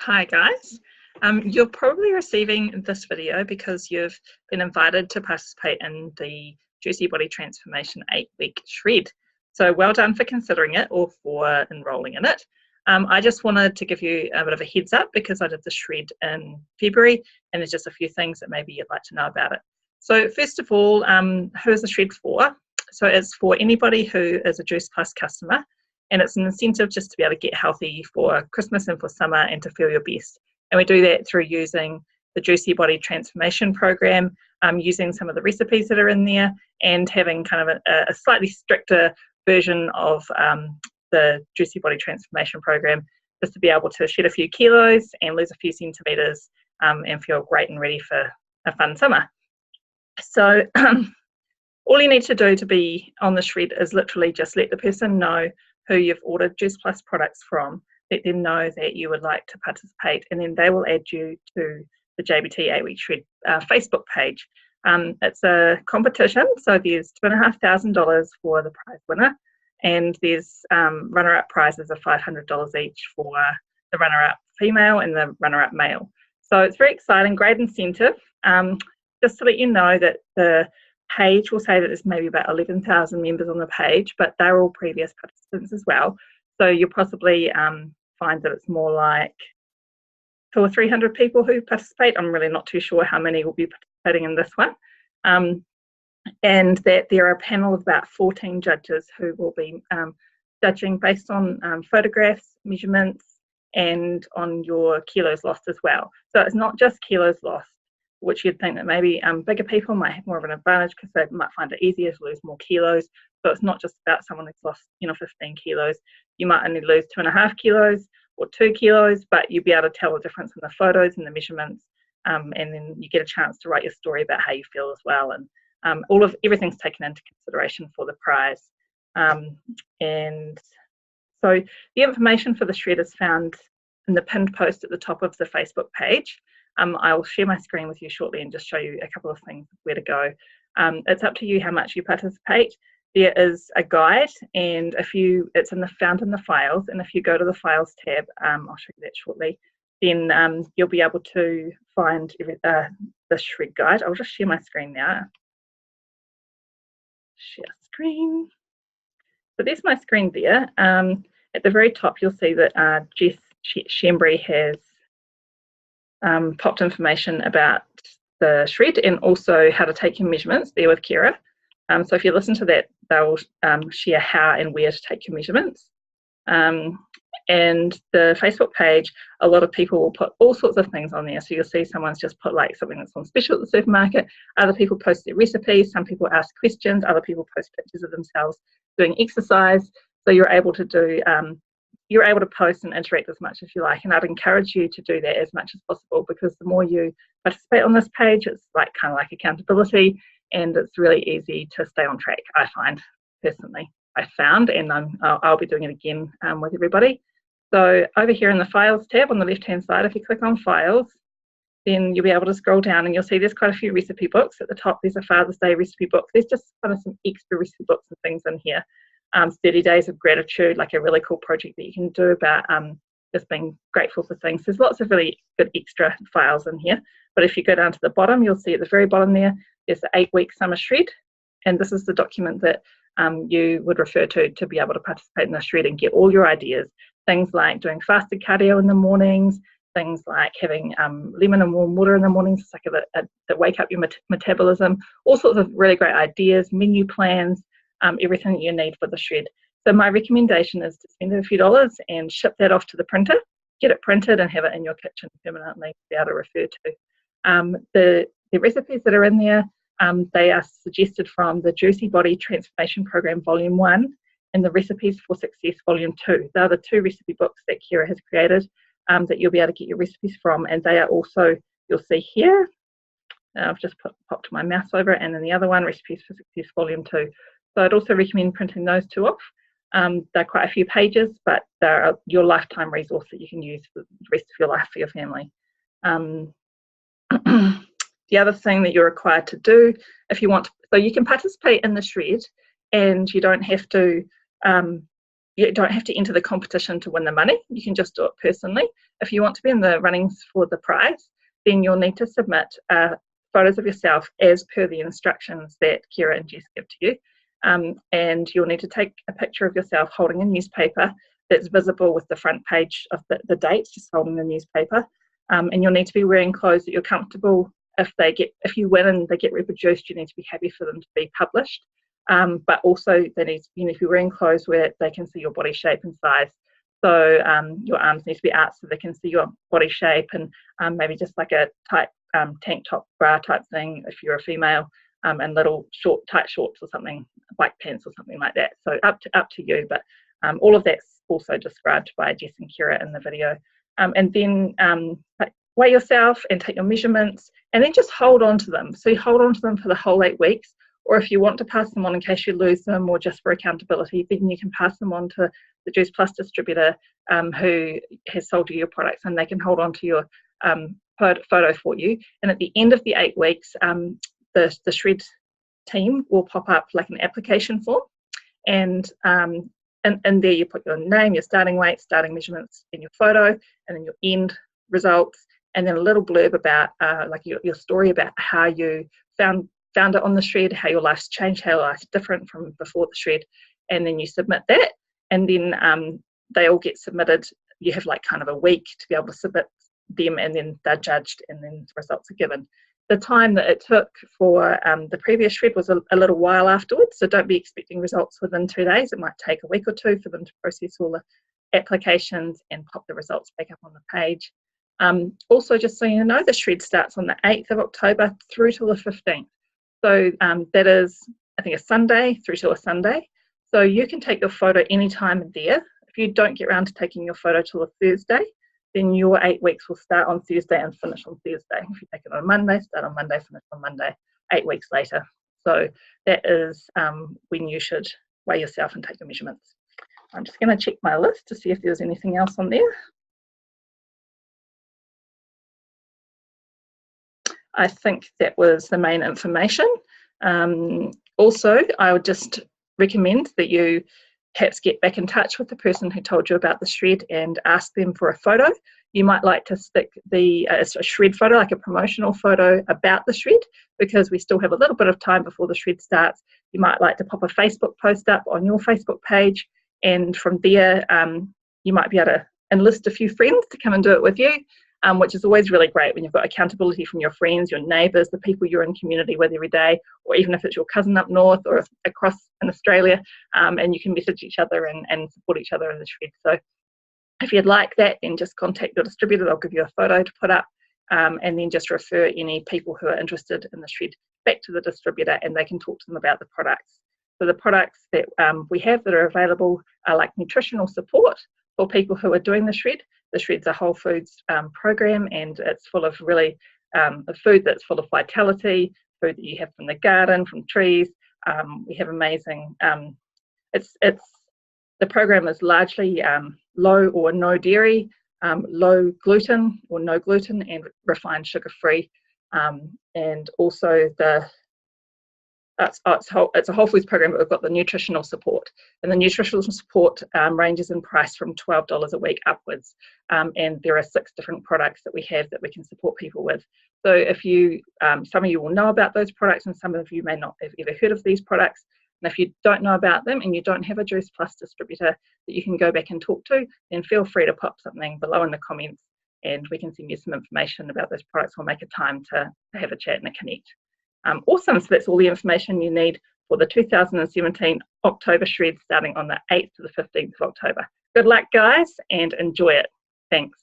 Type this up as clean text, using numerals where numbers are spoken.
Hi guys. You're probably receiving this video because you've been invited to participate in the Juicy Body Transformation 8-week shred. So well done for considering it or for enrolling in it. I just wanted to give you a bit of a heads up because I did the shred in February and there's just a few things that maybe you'd like to know about it. So first of all, who is the shred for? So it's for anybody who is a Juice Plus customer. And it's an incentive just to be able to get healthy for Christmas and for summer and to feel your best. And we do that through using the Juicy Body Transformation Program, using some of the recipes that are in there and having kind of a slightly stricter version of the Juicy Body Transformation Program, just to be able to shed a few kilos and lose a few centimetres and feel great and ready for a fun summer. So all you need to do to be on the shred is literally just let the person know who you've ordered Juice Plus products from, let them know that you would like to participate, and then they will add you to the JBT 8-week shred Facebook page. It's a competition, so there's $2,500 for the prize winner, and there's runner-up prizes of $500 each for the runner-up female and the runner-up male. So it's very exciting, great incentive. Just to let you know that the page will say that there's maybe about 11,000 members on the page, but they're all previous participants as well. So you'll possibly find that it's more like 200 or 300 people who participate. I'm really not too sure how many will be participating in this one. And that there are a panel of about 14 judges who will be judging based on photographs, measurements, and on your kilos lost as well. So it's not just kilos lost, which you'd think that maybe bigger people might have more of an advantage because they might find it easier to lose more kilos. So it's not just about someone who's lost, 15 kilos. You might only lose 2.5 kilos or 2 kilos, but you'll be able to tell the difference in the photos and the measurements, and then you get a chance to write your story about how you feel as well. And everything's taken into consideration for the prize. And so the information for the shred is found in the pinned post at the top of the Facebook page. I will share my screen with you shortly and just show you a couple of things where to go. It's up to you how much you participate. There is a guide, and it's found in the files, and if you go to the files tab, I'll show you that shortly, then you'll be able to find the shred guide. I'll just share my screen now. Share screen. So there's my screen there. At the very top, you'll see that Jess Shembry has popped information about the shred and also how to take your measurements there with Kira. So if you listen to that, they'll share how and where to take your measurements. And the Facebook page, a lot of people will put all sorts of things on there. So you'll see someone's just put like something that's on special at the supermarket. Other people post their recipes. Some people ask questions. Other people post pictures of themselves doing exercise. So you're able to post and interact as much as you like, and I'd encourage you to do that as much as possible, because the more you participate on this page, it's kind of like accountability, and it's really easy to stay on track, I find, personally. I found, and I'll be doing it again with everybody. So over here in the files tab on the left hand side, if you click on files, then you'll be able to scroll down and you'll see there's quite a few recipe books. At the top there's a Father's Day recipe book. There's just kind of some extra recipe books and things in here. 30 Days of Gratitude, like a really cool project that you can do about just being grateful for things. There's lots of really good extra files in here. But if you go down to the bottom, you'll see at the very bottom there's the 8-week summer shred. And this is the document that you would refer to be able to participate in the shred and get all your ideas. Things like doing fasted cardio in the mornings, things like having lemon and warm water in the mornings, it's like that wake up your metabolism, all sorts of really great ideas, menu plans, everything that you need for the shred. So my recommendation is to spend a few dollars and ship that off to the printer, get it printed and have it in your kitchen permanently to be able to refer to. The recipes that are in there, they are suggested from the Juicy Body Transformation Program Volume 1 and the Recipes for Success Volume 2. They are the 2 recipe books that Kira has created that you'll be able to get your recipes from, and they are also, you'll see here, I've just popped my mouse over it, and then the other one, Recipes for Success Volume 2. So I'd also recommend printing those 2 off. They're quite a few pages, but they're your lifetime resource that you can use for the rest of your life for your family. The other thing that you're required to do, if you want, so you can participate in the shred and you don't have to you don't have to enter the competition to win the money. You can just do it personally. If you want to be in the runnings for the prize, then you'll need to submit photos of yourself as per the instructions that Kira and Jess give to you. And you'll need to take a picture of yourself holding a newspaper that's visible with the front page of the dates, just holding the newspaper. And you'll need to be wearing clothes that you're comfortable. If you win and they get reproduced, you need to be happy for them to be published. But also they need, you know, if you're wearing clothes where they can see your body shape and size. So your arms need to be out so they can see your body shape, and maybe just like a tight tank top bra type thing if you're a female, and little tight shorts or something, bike pants or something like that. So up to you, but all of that's also described by Jess and Kira in the video. And then weigh yourself and take your measurements, and then just hold on to them. So you hold on to them for the whole 8 weeks, or if you want to pass them on in case you lose them or just for accountability, then you can pass them on to the Juice Plus distributor who has sold you your products, and they can hold on to your photo for you. And at the end of the 8 weeks, the Shred team will pop up like an application form, and there you put your name, your starting weight, starting measurements in your photo, and then your end results, and then a little blurb about like your story about how you found it on the Shred, how your life's changed, how your life's different from before the Shred, and then you submit that, and then they all get submitted. You have like kind of a week to be able to submit them, and then they're judged, and then the results are given. The time that it took for the previous Shred was a little while afterwards, so don't be expecting results within 2 days. It might take a week or two for them to process all the applications and pop the results back up on the page. Also, just so you know, the Shred starts on the 8th of October through till the 15th. So that is, I think, a Sunday through till a Sunday. So you can take your photo anytime there. If you don't get around to taking your photo till a Thursday, then your 8 weeks will start on Thursday and finish on Thursday. If you take it on a Monday, start on Monday, finish on Monday, 8 weeks later. So that is when you should weigh yourself and take your measurements. I'm just going to check my list to see if there's anything else on there. I think that was the main information. Also, I would just recommend that you perhaps get back in touch with the person who told you about the Shred and ask them for a photo. You might like to stick a Shred photo, like a promotional photo about the Shred, because we still have a little bit of time before the Shred starts. You might like to pop a Facebook post up on your Facebook page, and from there you might be able to enlist a few friends to come and do it with you. Which is always really great when you've got accountability from your friends, your neighbours, the people you're in community with every day, or even if it's your cousin up north or across in Australia, and you can message each other and support each other in the Shred. So if you'd like that, then just contact your distributor. They'll give you a photo to put up, and then just refer any people who are interested in the Shred back to the distributor, and they can talk to them about the products. So the products that we have that are available are like nutritional support for people who are doing the Shred. The Shred's a whole foods program, and it's full of really a food that's full of vitality, food that you have from the garden, from trees. We have amazing. The program is largely low or no dairy, low gluten or no gluten, and refined sugar free, and also it's a whole foods program, but we've got the nutritional support, and the nutritional support ranges in price from $12 a week upwards, and there are 6 different products that we have that we can support people with. So if you, some of you will know about those products, and some of you may not have ever heard of these products, and if you don't know about them and you don't have a Juice Plus distributor that you can go back and talk to, then feel free to pop something below in the comments, and we can send you some information about those products. We'll make a time to have a chat and a connect. Awesome, so that's all the information you need for the 2017 October Shred starting on the 8th to the 15th of October. Good luck, guys, and enjoy it. Thanks.